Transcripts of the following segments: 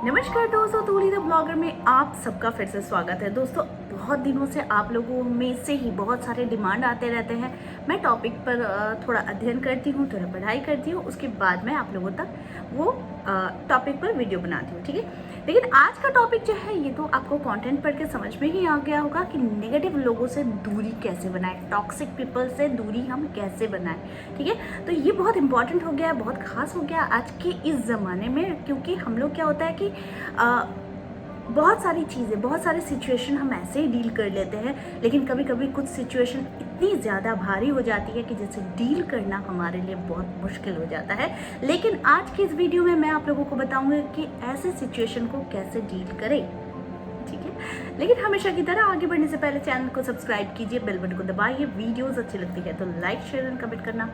नमस्कार दोस्तों, तूली the blogger में आप सबका फिर से स्वागत है। दोस्तों, बहुत दिनों से आप लोगों में से ही बहुत सारे डिमांड आते रहते हैं। मैं टॉपिक पर थोड़ा अध्ययन करती हूँ, थोड़ा पढ़ाई करती हूँ, उसके बाद मैं आप लोगों तक वो टॉपिक पर वीडियो बनाती हूँ, ठीक है। लेकिन आज का टॉपिक जो है ये तो आपको कंटेंट पढ़ के समझ में ही आ गया होगा कि नेगेटिव लोगों से दूरी कैसे बनाएं, टॉक्सिक पीपल से दूरी हम कैसे बनाएं, ठीक है। तो ये बहुत इंपॉर्टेंट हो गया है, बहुत खास हो गया आज के इस ज़माने में, क्योंकि हम लोग क्या होता है कि बहुत सारी चीज़ें, बहुत सारे सिचुएशन हम ऐसे ही डील कर लेते हैं, लेकिन कभी कभी कुछ सिचुएशन इतनी ज़्यादा भारी हो जाती है कि जिसे डील करना हमारे लिए बहुत मुश्किल हो जाता है। लेकिन आज की इस वीडियो में मैं आप लोगों को बताऊंगी कि ऐसे सिचुएशन को कैसे डील करें, ठीक है। लेकिन हमेशा की तरह आगे बढ़ने से पहले चैनल को सब्सक्राइब कीजिए, बेल बटन को दबाइए। वीडियोज़ अच्छी लगती है तो लाइक, शेयर एंड कमेंट करना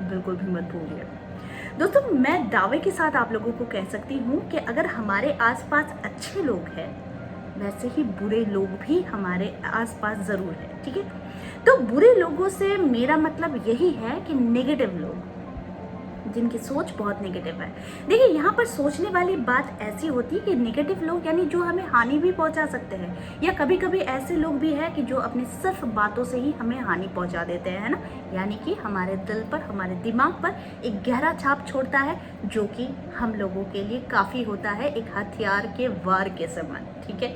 बिल्कुल भी मत भूलिए। दोस्तों, मैं दावे के साथ आप लोगों को कह सकती हूँ कि अगर हमारे आसपास अच्छे लोग हैं, वैसे ही बुरे लोग भी हमारे आसपास ज़रूर हैं, ठीक है। तो बुरे लोगों से मेरा मतलब यही है कि नेगेटिव लोग, जिनकी सोच बहुत नेगेटिव है। देखिए, यहाँ पर सोचने वाली बात ऐसी होती है कि नेगेटिव लोग यानी जो हमें हानि भी पहुँचा सकते हैं, या कभी कभी ऐसे लोग भी हैं कि जो अपनी सिर्फ बातों से ही हमें हानि पहुँचा देते हैं, है ना। यानी कि हमारे दिल पर, हमारे दिमाग पर एक गहरा छाप छोड़ता है, जो कि हम लोगों के लिए काफ़ी होता है, एक हथियार के वार के समान, ठीक है।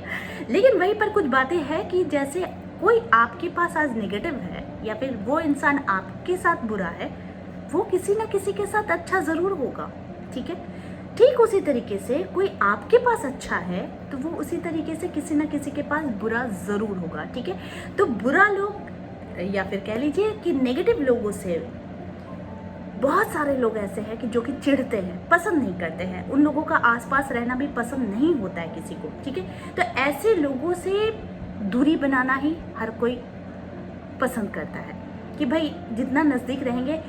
लेकिन वहीं पर कुछ बातें हैं कि जैसे कोई आपके पास आज नेगेटिव है, या फिर वो इंसान आपके साथ बुरा है, वो किसी ना किसी के साथ अच्छा ज़रूर होगा, ठीक है। ठीक उसी तरीके से कोई आपके पास अच्छा है तो वो उसी तरीके से किसी ना किसी के पास बुरा ज़रूर होगा, ठीक है। तो बुरा लोग, या फिर कह लीजिए कि नेगेटिव लोगों से बहुत सारे लोग ऐसे हैं कि जो कि चिढ़ते हैं, पसंद नहीं करते हैं, उन लोगों का आसपास रहना भी पसंद नहीं होता है किसी को, ठीक है। तो ऐसे लोगों से दूरी बनाना ही हर कोई पसंद करता है कि भाई जितना नज़दीक रहेंगे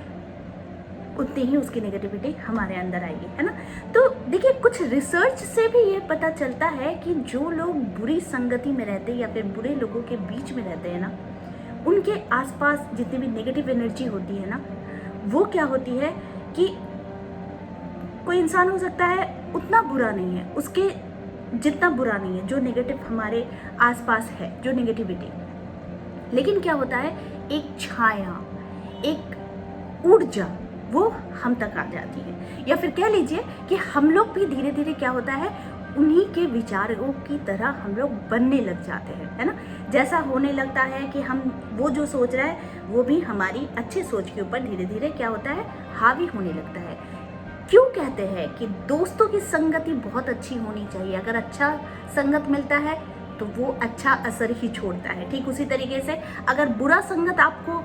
उतनी ही उसकी नेगेटिविटी हमारे अंदर आएगी, है ना। तो देखिए, कुछ रिसर्च से भी ये पता चलता है कि जो लोग बुरी संगति में रहते हैं या फिर बुरे लोगों के बीच में रहते हैं ना, उनके आसपास जितनी भी नेगेटिव एनर्जी होती है ना, वो क्या होती है कि कोई इंसान हो सकता है उतना बुरा नहीं है, उसके जितना बुरा नहीं है जो नेगेटिव हमारे आसपास है, जो नेगेटिविटी, लेकिन क्या होता है, एक छाया, एक ऊर्जा वो हम तक आ जाती है, या फिर कह लीजिए कि हम लोग भी धीरे धीरे क्या होता है, उन्हीं के विचारों की तरह हम लोग बनने लग जाते हैं, है ना। जैसा होने लगता है कि हम वो जो सोच रहा है वो भी हमारी अच्छी सोच के ऊपर धीरे धीरे क्या होता है, हावी होने लगता है। क्यों कहते हैं कि दोस्तों की संगति बहुत अच्छी होनी चाहिए, अगर अच्छा संगत मिलता है तो वो अच्छा असर ही छोड़ता है। ठीक उसी तरीके से अगर बुरा संगत आपको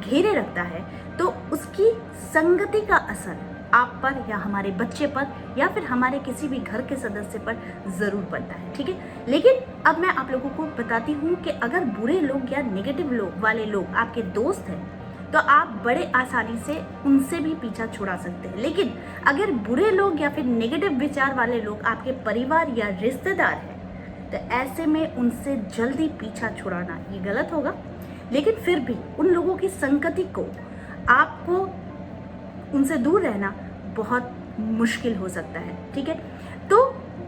घेरे रखता है तो उसकी संगति का असर आप पर, या हमारे बच्चे पर, या फिर हमारे किसी भी घर के सदस्य पर ज़रूर पड़ता है, ठीक है। लेकिन अब मैं आप लोगों को बताती हूँ कि अगर बुरे लोग या नेगेटिव लोग वाले लोग आपके दोस्त हैं तो आप बड़े आसानी से उनसे भी पीछा छुड़ा सकते हैं। लेकिन अगर बुरे लोग या फिर नेगेटिव विचार वाले लोग आपके परिवार या रिश्तेदार हैं तो ऐसे में उनसे जल्दी पीछा छुड़ाना ये गलत होगा। लेकिन फिर भी उन लोगों की संगति को, आपको उनसे दूर रहना बहुत मुश्किल हो सकता है, ठीक है। तो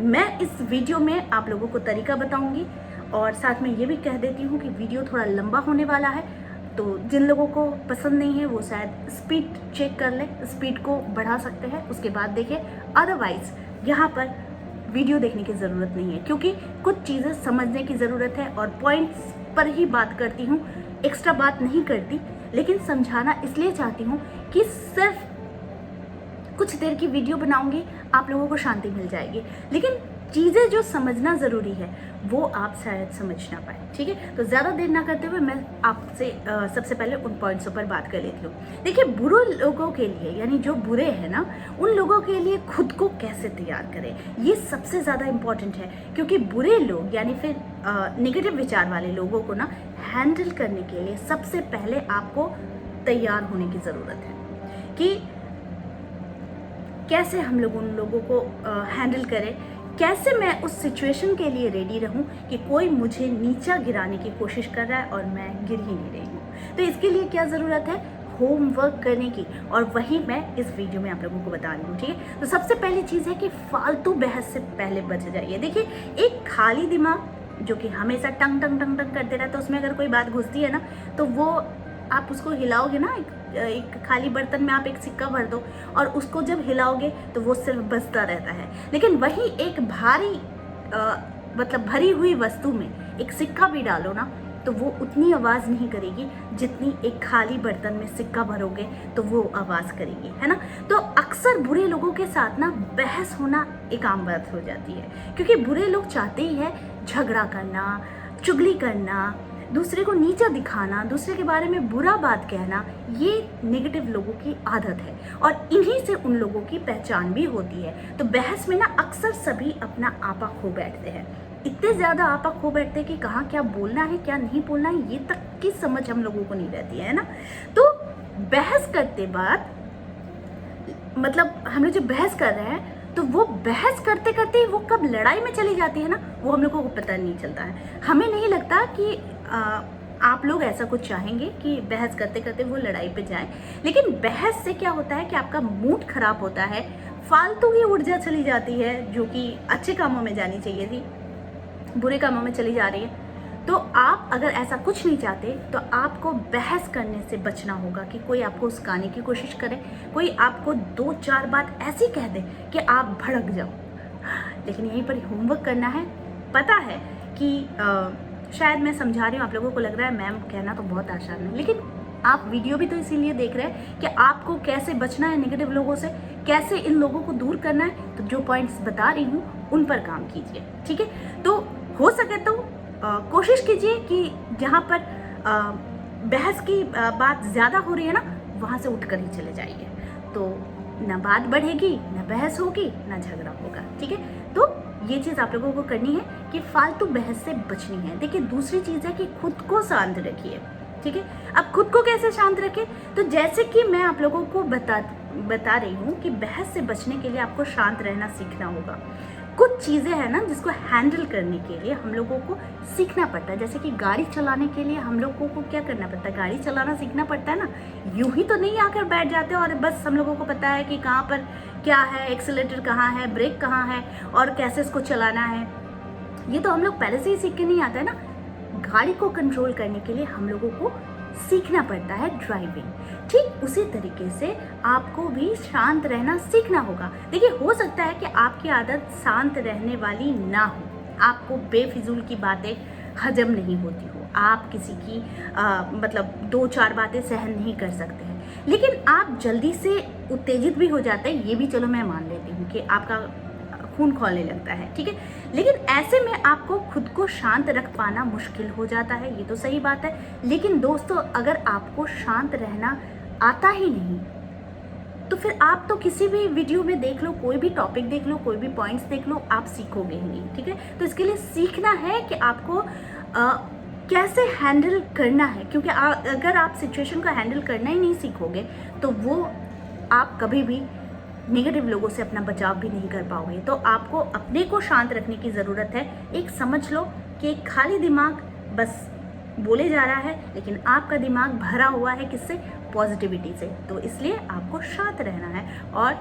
मैं इस वीडियो में आप लोगों को तरीका बताऊंगी, और साथ में ये भी कह देती हूँ कि वीडियो थोड़ा लंबा होने वाला है, तो जिन लोगों को पसंद नहीं है वो शायद स्पीड चेक कर ले, स्पीड को बढ़ा सकते हैं, उसके बाद देखें। अदरवाइज यहाँ पर वीडियो देखने की ज़रूरत नहीं है, क्योंकि कुछ चीज़ें समझने की ज़रूरत है, और पॉइंट्स पर ही बात करती हूँ, एक्स्ट्रा बात नहीं करती। लेकिन समझाना इसलिए चाहती हूँ कि सिर्फ कुछ देर की वीडियो बनाऊंगी, आप लोगों को शांति मिल जाएगी, लेकिन चीज़ें जो समझना ज़रूरी है वो आप शायद समझ ना पाए, ठीक है। तो ज़्यादा देर ना करते हुए मैं आपसे सबसे पहले उन पॉइंट्सों पर बात कर लेती हूँ। देखिए, बुरे लोगों के लिए, यानी जो बुरे हैं ना, उन लोगों के लिए खुद को कैसे तैयार करें, ये सबसे ज़्यादा इम्पॉर्टेंट है। क्योंकि बुरे लोग यानी फिर नेगेटिव विचार वाले लोगों को ना हैंडल करने के लिए सबसे पहले आपको तैयार होने की ज़रूरत है कि कैसे हम लोग उन लोगों को हैंडल करें, कैसे मैं उस सिचुएशन के लिए रेडी रहूं कि कोई मुझे नीचा गिराने की कोशिश कर रहा है और मैं गिर ही नहीं रही हूँ। तो इसके लिए क्या ज़रूरत है, होमवर्क करने की, और वही मैं इस वीडियो में आप लोगों को बता रही हूँ। ठीक है, तो सबसे पहली चीज़ है कि फालतू बहस से पहले बच जाइए। देखिए, एक खाली दिमाग जो कि हमेशा टंग टंग टंग टंग करते रहता है, उसमें अगर कोई बात घुसती है ना, तो वो आप उसको हिलाओगे ना, एक खाली बर्तन में आप एक सिक्का भर दो और उसको जब हिलाओगे तो वो सिर्फ बजता रहता है। लेकिन वही एक भारी मतलब भरी हुई वस्तु में एक सिक्का भी डालो ना, तो वो उतनी आवाज़ नहीं करेगी जितनी एक खाली बर्तन में सिक्का भरोगे तो वो आवाज़ करेगी, है ना। तो अक्सर बुरे लोगों के साथ ना बहस होना एक आम बात हो जाती है, क्योंकि बुरे लोग चाहते ही है झगड़ा करना, चुगली करना, दूसरे को नीचा दिखाना, दूसरे के बारे में बुरा बात कहना। ये नेगेटिव लोगों की आदत है और इन्हीं से उन लोगों की पहचान भी होती है। तो बहस में ना अक्सर सभी अपना आपा खो बैठते हैं, इतने ज़्यादा आपा खो बैठते हैं कि कहाँ क्या बोलना है क्या नहीं बोलना है ये तक की समझ हम लोगों को नहीं रहती है ना। तो बहस करते बाद मतलब हम लोग जब बहस कर रहे हैं तो वो बहस करते करते वो कब लड़ाई में चली जाती है ना, वो हम लोगों को पता नहीं चलता है। हमें नहीं लगता कि आप लोग ऐसा कुछ चाहेंगे कि बहस करते करते वो लड़ाई पे जाएं, लेकिन बहस से क्या होता है कि आपका मूड खराब होता है, फालतू की ऊर्जा चली जाती है जो कि अच्छे कामों में जानी चाहिए थी, बुरे कामों में चली जा रही है। तो आप अगर ऐसा कुछ नहीं चाहते तो आपको बहस करने से बचना होगा कि कोई आपको उस्काने की कोशिश करे, कोई आपको 2-4 बात ऐसी कह दे कि आप भड़क जाओ। लेकिन यहीं पर होमवर्क करना है। पता है कि शायद मैं समझा रही हूँ, आप लोगों को लग रहा है मैम कहना तो बहुत आसान है, लेकिन आप वीडियो भी तो इसीलिए देख रहे हैं कि आपको कैसे बचना है नेगेटिव लोगों से, कैसे इन लोगों को दूर करना है। तो जो पॉइंट्स बता रही हूँ उन पर काम कीजिए, ठीक है। तो हो सके तो कोशिश कीजिए कि जहाँ पर बहस की बात ज़्यादा हो रही है ना, वहाँ से उठकर ही चले जाइए। तो ना बात बढ़ेगी, ना बहस होगी, ना झगड़ा होगा, ठीक है। तो ये चीज़ आप लोगों को करनी है कि फालतू बहस से बचनी है। देखिए, दूसरी चीज़ है कि खुद को शांत रखिए, ठीक है। अब खुद को कैसे शांत रखें, तो जैसे कि मैं आप लोगों को बता रही हूँ कि बहस से बचने के लिए आपको शांत रहना सीखना होगा। कुछ चीज़ें हैं ना जिसको हैंडल करने के लिए हम लोगों को सीखना पड़ता है। जैसे कि गाड़ी चलाने के लिए हम लोगों को क्या करना पड़ता है, गाड़ी चलाना सीखना पड़ता है ना। यूं ही तो नहीं आकर बैठ जाते और बस हम लोगों को पता है कि कहाँ पर क्या है, एक्सीलेटर कहाँ है, ब्रेक कहाँ है और कैसे इसको चलाना है। ये तो हम लोग पहले से ही सीख के नहीं आता है ना। गाड़ी को कंट्रोल करने के लिए हम लोगों को सीखना पड़ता है ड्राइविंग। ठीक उसी तरीके से आपको भी शांत रहना सीखना होगा। देखिए, हो सकता है कि आपकी आदत शांत रहने वाली ना हो, आपको बेफिजूल की बातें हजम नहीं होती हो, आप किसी की मतलब 2-4 बातें सहन नहीं कर सकते हैं, लेकिन आप जल्दी से उत्तेजित भी हो जाते हैं। ये भी चलो मैं मान लेती हूँ कि आपका खून खौलने लगता है, ठीक है। लेकिन ऐसे में आपको खुद को शांत रख पाना मुश्किल हो जाता है, ये तो सही बात है। लेकिन दोस्तों, अगर आपको शांत रहना आता ही नहीं तो फिर आप तो किसी भी वीडियो में देख लो, कोई भी टॉपिक देख लो, कोई भी पॉइंट्स देख लो, आप सीखोगे ही नहीं, ठीक है। तो इसके लिए सीखना है कि आपको कैसे हैंडल करना है, क्योंकि अगर आप सिचुएशन को हैंडल करना ही नहीं सीखोगे तो वो आप कभी भी नेगेटिव लोगों से अपना बचाव भी नहीं कर पाओगे। तो आपको अपने को शांत रखने की ज़रूरत है। एक समझ लो कि एक खाली दिमाग बस बोले जा रहा है, लेकिन आपका दिमाग भरा हुआ है किससे, पॉजिटिविटी से। तो इसलिए आपको शांत रहना है और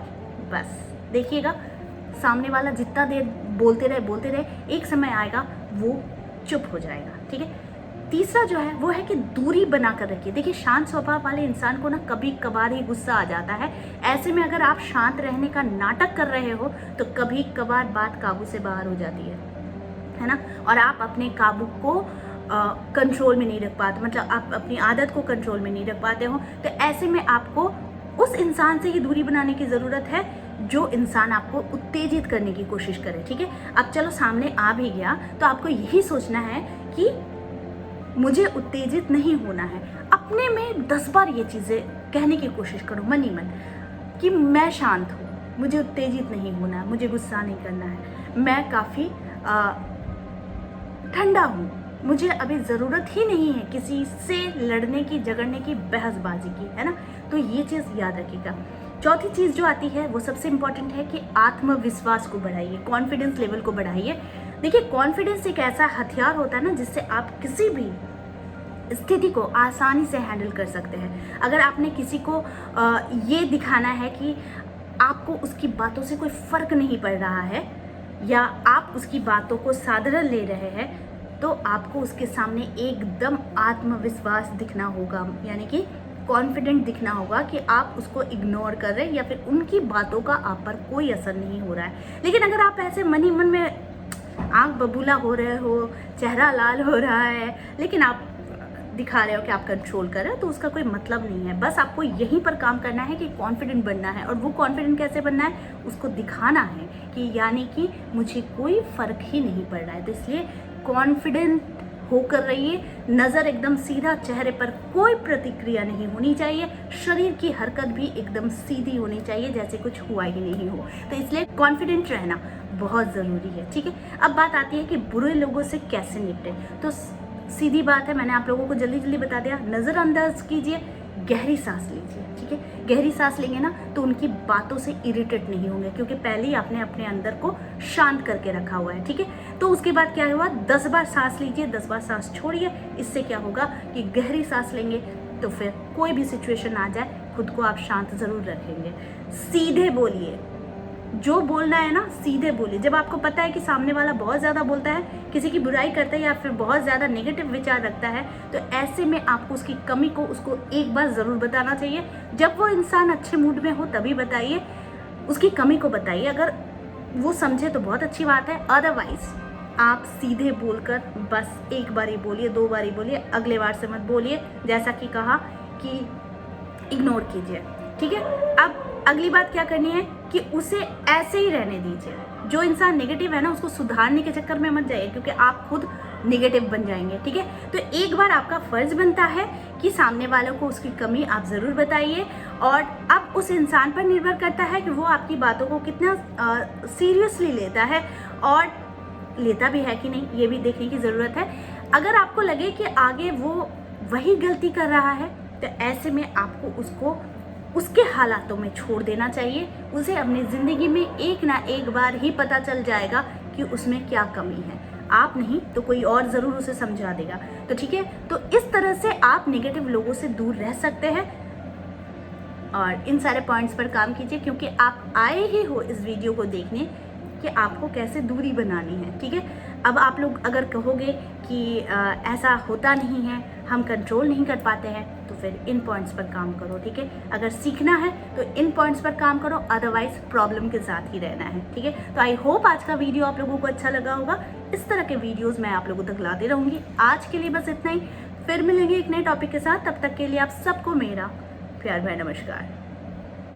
बस देखिएगा, सामने वाला जितना देर बोलते रहे एक समय आएगा वो चुप हो जाएगा, ठीक है। तीसरा जो है वो है कि दूरी बना कर रखिए। देखिए, शांत स्वभाव वाले इंसान को ना कभी कभार ही गुस्सा आ जाता है। ऐसे में अगर आप शांत रहने का नाटक कर रहे हो तो कभी कभार बात काबू से बाहर हो जाती है ना, और आप अपने काबू को कंट्रोल में नहीं रख पाते, मतलब आप अपनी आदत को कंट्रोल में नहीं रख पाते हो। तो ऐसे में आपको उस इंसान से ही दूरी बनाने की ज़रूरत है जो इंसान आपको उत्तेजित करने की कोशिश करे, ठीक है। अब चलो सामने आ भी गया तो आपको यही सोचना है कि मुझे उत्तेजित नहीं होना है। अपने में 10 बार ये चीज़ें कहने की कोशिश करो मन ही मन कि मैं शांत हूँ, मुझे उत्तेजित नहीं होना है, मुझे गुस्सा नहीं करना है, मैं काफ़ी ठंडा हूँ, मुझे अभी ज़रूरत ही नहीं है किसी से लड़ने की, झगड़ने की, बहसबाजी की, है ना। तो ये चीज़ याद रखिएगा। चौथी चीज़ जो आती है वो सबसे इम्पॉर्टेंट है कि आत्मविश्वास को बढ़ाइए, कॉन्फिडेंस लेवल को बढ़ाइए। देखिए, कॉन्फिडेंस एक ऐसा हथियार होता है ना जिससे आप किसी भी स्थिति को आसानी से हैंडल कर सकते हैं। अगर आपने किसी को ये दिखाना है कि आपको उसकी बातों से कोई फ़र्क नहीं पड़ रहा है या आप उसकी बातों को साधारण ले रहे हैं, तो आपको उसके सामने एकदम आत्मविश्वास दिखना होगा, यानी कि कॉन्फिडेंट दिखना होगा कि आप उसको इग्नोर कर रहे हैं या फिर उनकी बातों का आप पर कोई असर नहीं हो रहा है। लेकिन अगर आप ऐसे मन ही मन में आँख बबूला हो रहे हो, चेहरा लाल हो रहा है, लेकिन आप दिखा रहे हो कि आप कंट्रोल कर रहे हो, तो उसका कोई मतलब नहीं है। बस आपको यहीं पर काम करना है कि कॉन्फिडेंट बनना है। और वो कॉन्फिडेंट कैसे बनना है, उसको दिखाना है कि यानी कि मुझे कोई फ़र्क ही नहीं पड़ रहा है। तो इसलिए कॉन्फिडेंट होकर रहिए, नज़र एकदम सीधा, चेहरे पर कोई प्रतिक्रिया नहीं होनी चाहिए, शरीर की हरकत भी एकदम सीधी होनी चाहिए जैसे कुछ हुआ ही नहीं हो। तो इसलिए कॉन्फिडेंट रहना बहुत ज़रूरी है, ठीक है। अब बात आती है कि बुरे लोगों से कैसे निपटें। तो सीधी बात है, मैंने आप लोगों को जल्दी जल्दी बता दिया। नज़रअंदाज कीजिए, गहरी सांस लीजिए, ठीक है। गहरी सांस लेंगे ना तो उनकी बातों से इरिटेट नहीं होंगे, क्योंकि पहले ही आपने अपने अंदर को शांत करके रखा हुआ है, ठीक है। तो उसके बाद क्या हुआ, 10 बार सांस लीजिए, 10 बार सांस छोड़िए। इससे क्या होगा कि गहरी सांस लेंगे तो फिर कोई भी सिचुएशन आ जाए, खुद को आप शांत ज़रूर रखेंगे। सीधे बोलिए, जो बोलना है ना सीधे बोलिए। जब आपको पता है कि सामने वाला बहुत ज़्यादा बोलता है, किसी की बुराई करता है या फिर बहुत ज़्यादा नेगेटिव विचार रखता है, तो ऐसे में आपको उसकी कमी को उसको एक बार ज़रूर बताना चाहिए। जब वो इंसान अच्छे मूड में हो तभी बताइए, उसकी कमी को बताइए। अगर वो समझे तो बहुत अच्छी बात है, अदरवाइज़ आप सीधे बोलकर बस एक बार ही बोलिए, 2 बार ही बोलिए, अगले बार से मत बोलिए। जैसा कि कहा कि इग्नोर कीजिए, ठीक है। अब अगली बात क्या करनी है कि उसे ऐसे ही रहने दीजिए। जो इंसान नेगेटिव है ना, उसको सुधारने के चक्कर में मत जाइए, क्योंकि आप खुद नेगेटिव बन जाएंगे, ठीक है। तो एक बार आपका फ़र्ज़ बनता है कि सामने वालों को उसकी कमी आप ज़रूर बताइए। और अब उस इंसान पर निर्भर करता है कि वो आपकी बातों को कितना सीरियसली लेता है, और लेता भी है कि नहीं, ये भी देखने की ज़रूरत है। अगर आपको लगे कि आगे वो वही गलती कर रहा है, तो ऐसे में आपको उसको उसके हालातों में छोड़ देना चाहिए। उसे अपनी ज़िंदगी में एक ना एक बार ही पता चल जाएगा कि उसमें क्या कमी है। आप नहीं तो कोई और ज़रूर उसे समझा देगा। तो ठीक है, तो इस तरह से आप नेगेटिव लोगों से दूर रह सकते हैं। और इन सारे पॉइंट्स पर काम कीजिए, क्योंकि आप आए ही हो इस वीडियो को देखने कि आपको कैसे दूरी बनानी है, ठीक है। अब आप लोग अगर कहोगे कि ऐसा होता नहीं है, हम कंट्रोल नहीं कर पाते हैं, तो फिर इन पॉइंट्स पर काम करो, ठीक है। अगर सीखना है तो इन पॉइंट्स पर काम करो, अदरवाइज प्रॉब्लम के साथ ही रहना है, ठीक है। तो आई होप आज का वीडियो आप लोगों को अच्छा लगा होगा। इस तरह के वीडियोज़ मैं आप लोगों तक लाती रहूँगी। आज के लिए बस इतना ही, फिर मिलेंगे एक नए टॉपिक के साथ। तब तक के लिए आप सबको मेरा प्यार भरा नमस्कार।